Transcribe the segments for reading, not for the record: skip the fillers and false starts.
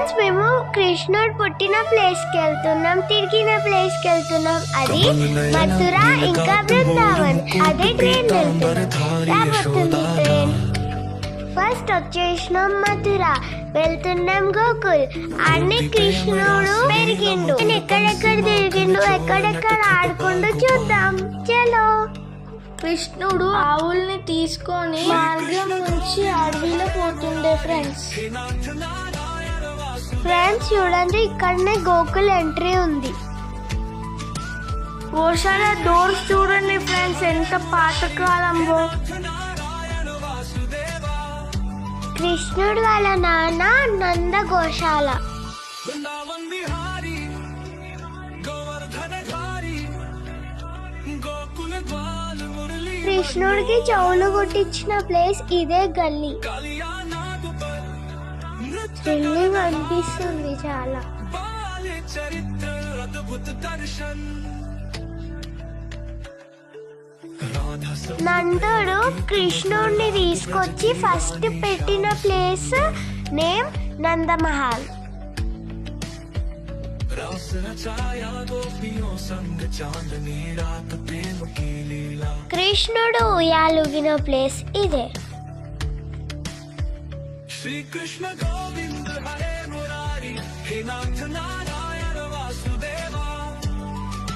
Friends, మేము కృష్ణుడు పుట్టిన ప్లేస్కి వెళ్తున్నాం, తిరిగిన ప్లేస్కి వెళ్తున్నాం. అది మథుర ఇంకా బృందావన్. అదే ట్రైన్ రాబోతుంది ట్రైన్. ఫస్ట్ వచ్చేసినాం మథుర, వెళ్తున్నాం గోకుల్. అన్ని కృష్ణుడు పెరిగిండు, ఎక్కడెక్కడ తిరిగిండు, ఎక్కడెక్కడ ఆడుకుంటూ చూద్దాం. చలో. కృష్ణుడు ఆవుల్ని తీసుకొని మార్గం నుంచి అడవిలో పోతుండే ఫ్రెండ్స్. చూడండి, ఇక్కడనే గోకుల్ ఎంట్రీ ఉంది. గోశాల డోర్స్ చూడండి ఫ్రెండ్స్, ఎంత పాతకాలంలో. కృష్ణుడు వాళ్ళ నాన్న నంద గోశాల. కృష్ణుడికి చెవులు కుట్టించిన ప్లేస్ ఇదే గల్లీ. థ్రిల్లింగ్ అనిపిస్తుంది చాలా. నందుడు కృష్ణుడిని తీసుకొచ్చి ఫస్ట్ పెట్టిన ప్లేస్ నేమ్ నందమహల్. కృష్ణుడు ఉయ్యాలుగిన ప్లేస్ ఇదే. శ్రీకృష్ణ గోవింద హరే మురారి హే నాథ నారాయణ వాసుదేవ.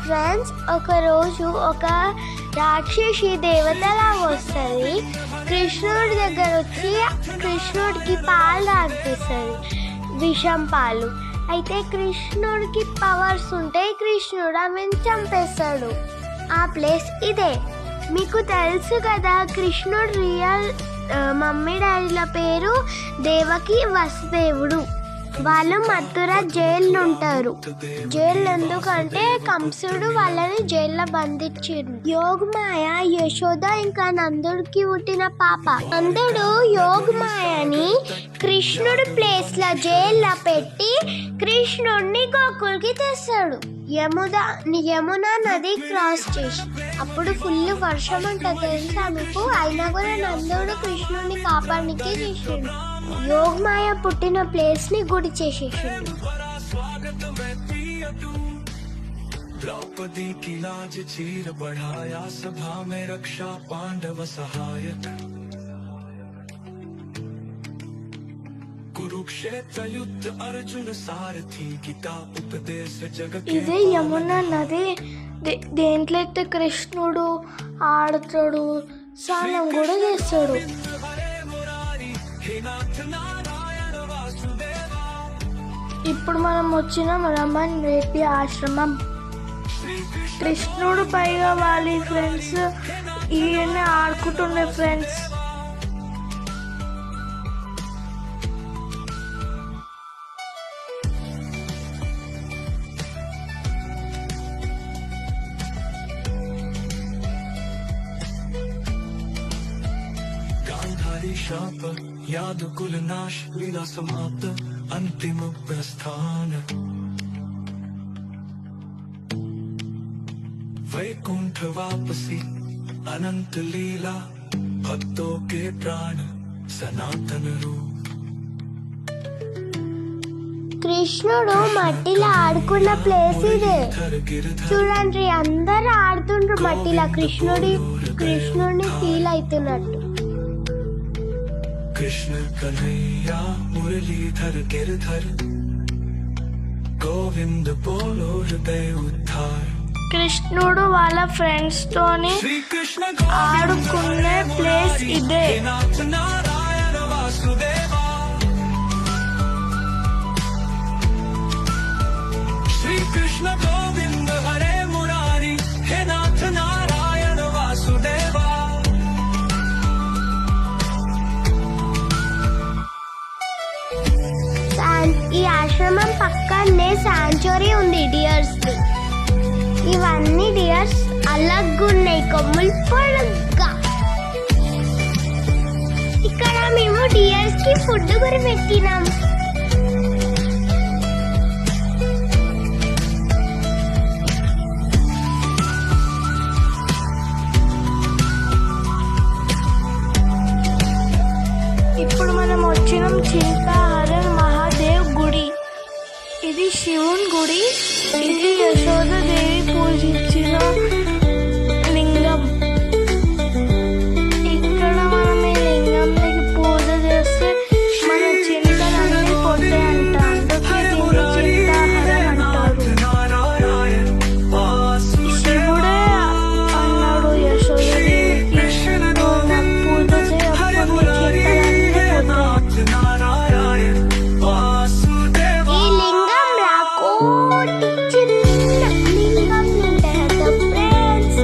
ఫ్రెండ్స్, ఒక రోజు ఒక రాక్షసి దేవతలా వస్తుంది. కృష్ణుడి దగ్గర వచ్చి కృష్ణుడికి పాలు తాగిపిస్తుంది, విషం పాలు. అయితే కృష్ణుడికి పవర్స్ ఉంటాయి, కృష్ణుడు ఆమెను చంపేస్తాడు. ఆ ప్లేస్ ఇదే. మీకు తెలుసు కదా, కృష్ణుడు రియల్ మమ్మీ డాడీల పేరు దేవకి వసుదేవుడు. వాళ్ళు మథుర జైల్లో ఉంటారు. జైలు ఎందుకంటే కంసుడు వాళ్ళని జైల్లో బంధించారు. యోగమాయ యశోద ఇంకా నందుడికి పుట్టిన పాప. నందుడు యోగమాయని కృష్ణుడి ప్లేస్ లో జైల్లో పెట్టి కృష్ణుడిని గోకుల్కి తెస్తాడు. యమునా నది క్రాస్ చేసి. అప్పుడు ఫుల్ వర్షం ఉంటుంది తెలుసా మీకు. అయినా కూడా నందుడు కృష్ణుడిని కాపాడడానికి చేసిండు. యోగమాయ పుట్టిన ప్లేస్ ని గుడి చేసేసిండు. द्रौपदी की लाज चीर बढ़ाया, सभा में रक्षा पांडव सहायक. कुरुक्षेत्र युद्ध अर्जुन सारथी, गीता उपदेश जग के. ఇదే యమునా నది. దేంట్లో అయితే కృష్ణుడు ఆడుతాడు, స్నానం కూడా చేస్తాడు. ఇప్పుడు మనం వచ్చినాం రమన్ రేపి ఆశ్రమం. కృష్ణుడు పైగా వాలి ఫ్రెండ్స్, ఈయన ఆడుకుంటుండే ఫ్రెండ్స్. गांधारी शाप याद कुल नाश, लीला समाप्त अंतिम प्रस्थान. वैकुंठ वापसी अनंत लीला, भक्तों के प्राण सनातन रूप. కృష్ణుడు మట్టిలో ఆడుకున్న ప్లేస్ ఇదే. చూడండి, అందరు ఆడుతుండ్రు మట్టిలో, కృష్ణుడిని ఫీల్ అవుతున్నట్టు. कृष्ण कन्हैया मुरलीधर गिरधर, गोविंद बोलो हृदय उद्धार. కృష్ణుడు వాళ్ళ ఫ్రెండ్స్ తోని श्रीकृष्ण ఆడుకునే ప్లేస్ ఇదే. नाथ नारायण वासुदेव. श्रीकृष्ण गोविंद हरे मुरारी, हे नाथ नारायण वासुदेव. ఈ ఆశ్రమం పక్కనే శాంచురీ ఉంది డియర్స్. ఇవన్నీ డియర్స్ అలగ్గున్నాయి, కొమ్ములు పొడుగ్గా. ఇక్కడ మేము డియర్స్ కి ఫుడ్ కూడా పెట్టినాం. ఇప్పుడు మనం వచ్చినాం చింతాహరన్ మహాదేవ్ గుడి. ఇది శివుని గుడి. ఇది యశోదాదేవి పూజించిన లింగం. ఇక్కడ మనం ఈ లింగంకి పూజ చేస్తే మన చింతలన్నీ పోతాయి అంట. అందుకే దీన్ని చింతాహరం అంటారు. శివుడే అన్నాడు యశోదాదేవికి, నాకు పూజ చేయకపోతే చింతలన్నీ పోతాయి. ఈ లింగం రాకోటి చిన్న లింగం ఉంటాయి కదా ఫ్రెండ్స్.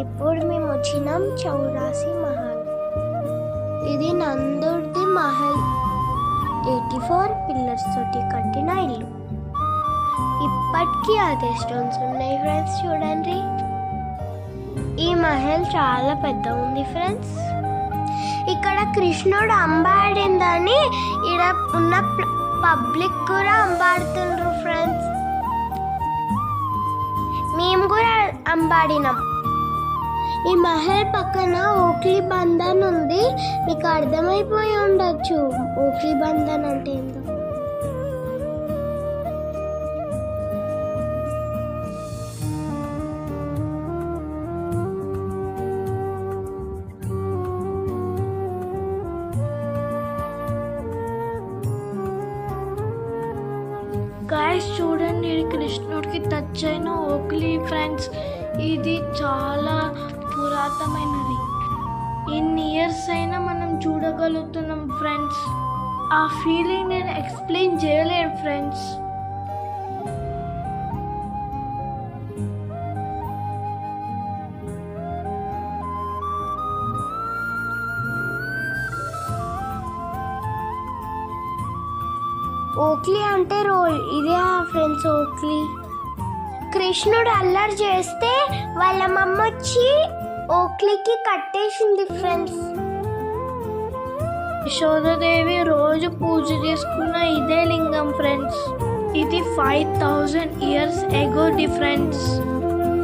ఇప్పుడు మేము వచ్చినాం చౌరాసి మహల్. ఇది నందుడి మహల్. 84 పిల్లర్స్ తోటి కట్టిన ఇల్లు. ఇప్పటికీ అదే స్టోన్స్ ఉన్నాయి ఫ్రెండ్స్, చూడండి. ఈ మహల్ చాలా పెద్ద ఉంది ఫ్రెండ్స్. ఇక్కడ కృష్ణుడు అంబాడిందని ఇక్కడ ఉన్న పబ్లిక్ కూడా అంబాడుతుండ్రు ఫ్రెండ్స్. మేము కూడా అంబాడినాం. ఈ మహల్ పక్కన ఓక్లీ బంధన్ ఉంది. మీకు అర్థమైపోయి ఉండొచ్చు ఓక్లీ బంధన్ అంటే ఏందో. గాయస్ చూడండి, ఇది కృష్ణుడికి టచ్ అయిన ఓక్లీ ఫ్రెండ్స్. ఇది చాలా పురాతనమైనది. ఎన్ని ఇయర్స్ అయినా మనం చూడగలుగుతున్నాం ఫ్రెండ్స్. ఆ ఫీలింగ్ నేను ఎక్స్ప్లెయిన్ చేయలేను ఫ్రెండ్స్. ఓక్లీ అంటే ఇదే ఫ్రెండ్స్ ఓక్లీ. కృష్ణుడు అల్లరి చేస్తే వాళ్ళ మమ్మ వచ్చి ఓక్లీకి కట్టేసింది ఫ్రెండ్స్. యశోదాదేవి రోజు పూజ చేసుకున్న ఇదే లింగం ఫ్రెండ్స్. ఇది 5000 years ago difference.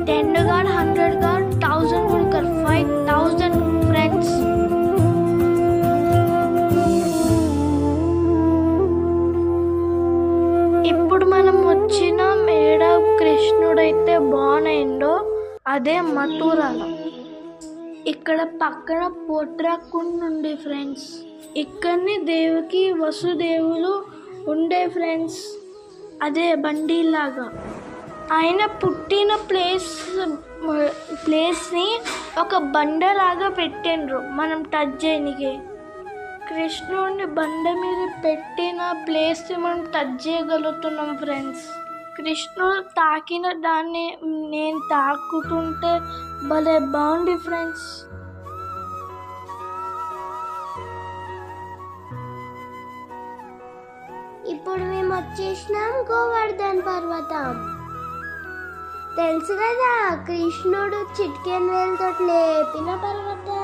10 God 100 God 1000 గుడికర్ 5000 friends. ఇప్పుడు మనం వచ్చిన మేడ కృష్ణుడైతే బాగున్నాయిండో అదే మథురాలో. ఇక్కడ పక్కన పోట్రాకుండ ఉండే ఫ్రెండ్స్. ఇక్కడనే దేవికి వసుదేవులు ఉండే ఫ్రెండ్స్. అదే బండిలాగా. ఆయన పుట్టిన ప్లేస్ని ఒక బండలాగా పెట్టిండ్రు మనం టచ్ చేయనికి. కృష్ణుడిని బండ మీద పెట్టిన ప్లేస్ని మనం టచ్ చేయగలుగుతున్నాం ఫ్రెండ్స్. కృష్ణుడు తాకిన దాన్ని నేను తాకుతుంటే భలే బాగుంది ఫ్రెండ్స్. ఇప్పుడు మేము వచ్చేసినాం గోవర్ధన్ పర్వతం. తెలుసు కదా, కృష్ణుడు చిట్కెన్ వేలుతో లేపిన పర్వతం.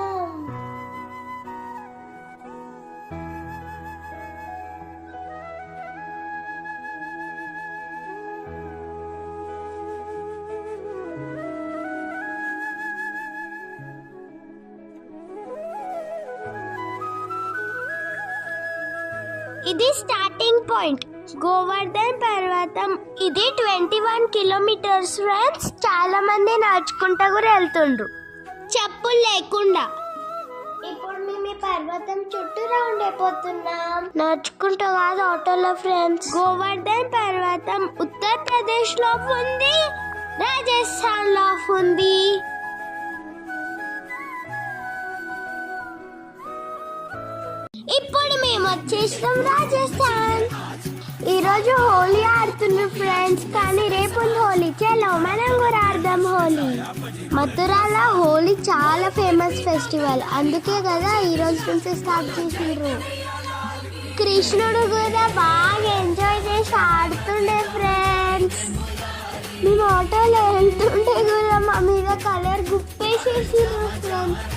ఇది స్టార్టింగ్ పాయింట్ గోవర్ధన్ పర్వతం. ఇది 21 కిలోమీటర్స్ ఫ్రెండ్స్. చాలా మంది నడుచుకుంటా కూడా వెళ్తుండ్రు చెప్పులు లేకుండా. ఇప్పుడు మేము ఈ పర్వతం చుట్టూ రౌండ్ అయిపోతున్నాం. నడుచుకుంటూ కాదు, ఆటోలో ఫ్రెండ్స్. గోవర్ధన్ పర్వతం ఉత్తరప్రదేశ్ లో ఉంది, రాజస్థాన్ లో ఉంది. ఇప్పుడు మేము వచ్చేసాం రాజస్థాన్. ఈరోజు హోలీ ఆడుతున్నాం ఫ్రెండ్స్, కానీ రేపు హోలీ. చలో మనం కూడా ఆడదాం హోలీ. మథురాలో హోలీ చాలా ఫేమస్ ఫెస్టివల్, అందుకే కదా ఈ రోజు నుంచి స్టార్ట్ చేసిర్రు. కృష్ణుడు కూడా బాగా ఎంజాయ్ చేసి ఆడుతుండే ఫ్రెండ్స్. మేము ఆటోలో వెళ్తుంటే కూడా మా మీద కలర్ గుప్పేసేసిర్రు ఫ్రెండ్స్.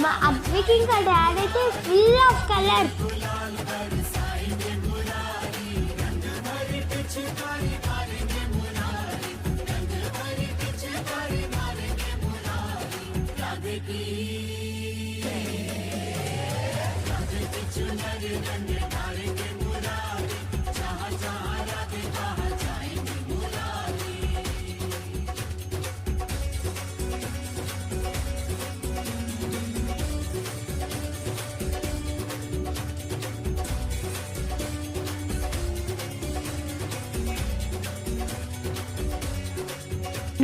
మా అబ్బాయికి ఇంకా డాడీ అయితే ఫుల్ ఆఫ్ కలర్.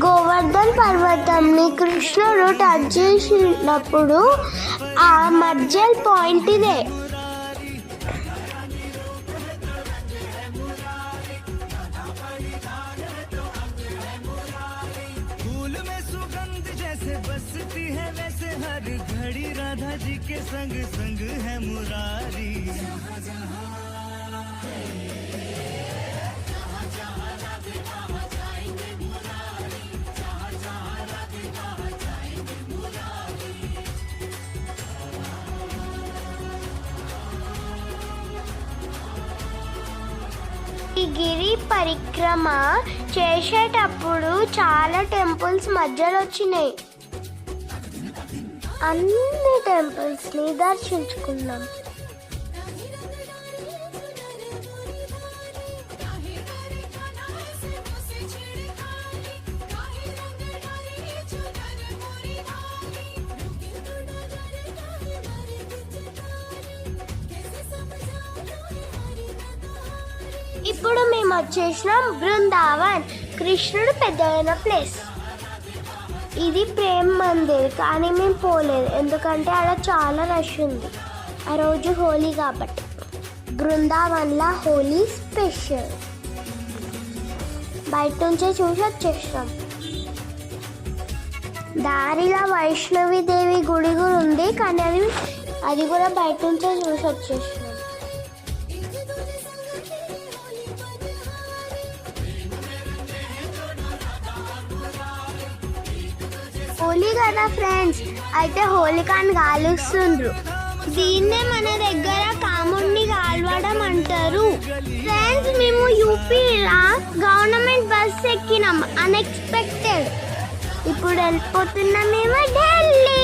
గోవర్ధన్ పర్వతంని కృష్ణుడు టచ్ చేసినప్పుడు ఆ మధ్యల్ పాయింట్ ఇదే. फूल में सुगंध जैसे बसती है वैसे हर घड़ी राधा जी के संग संग है मुरारी. ఈ గిరి పరిక్రమ చేసేటప్పుడు చాలా టెంపుల్స్ మధ్యలో వచ్చినాయి. అన్ని టెంపుల్స్ ని దర్శించుకున్నాం. ఇప్పుడు మేము వచ్చేసినాం బృందావన్, కృష్ణుడు పెద్దమైన ప్లేస్. ఇది ప్రేమ్ మందిర్, కానీ మేము పోలేదు ఎందుకంటే అక్కడ చాలా రష్ ఉంది. ఆ రోజు హోలీ కాబట్టి. బృందావన్లో హోలీ స్పెషల్. బయట నుంచే చూసి వచ్చేసినాం. దారిలో వైష్ణవి దేవి గుడి కూడా ఉంది, కానీ అది కూడా బయట నుంచే చూసి వచ్చేసినాం. హోలీ కదా ఫ్రెండ్స్, అయితే హోలికాని కాలుస్తుండ్రు. దీన్నే మన దగ్గర కాముడిని కాల్వడం అంటారు. ఫ్రెండ్స్, మేము యూపీలో గవర్నమెంట్ బస్ ఎక్కినాం అన్ఎక్స్పెక్టెడ్. ఇప్పుడు వెళ్ళిపోతున్నాం మేము ఢిల్లీ.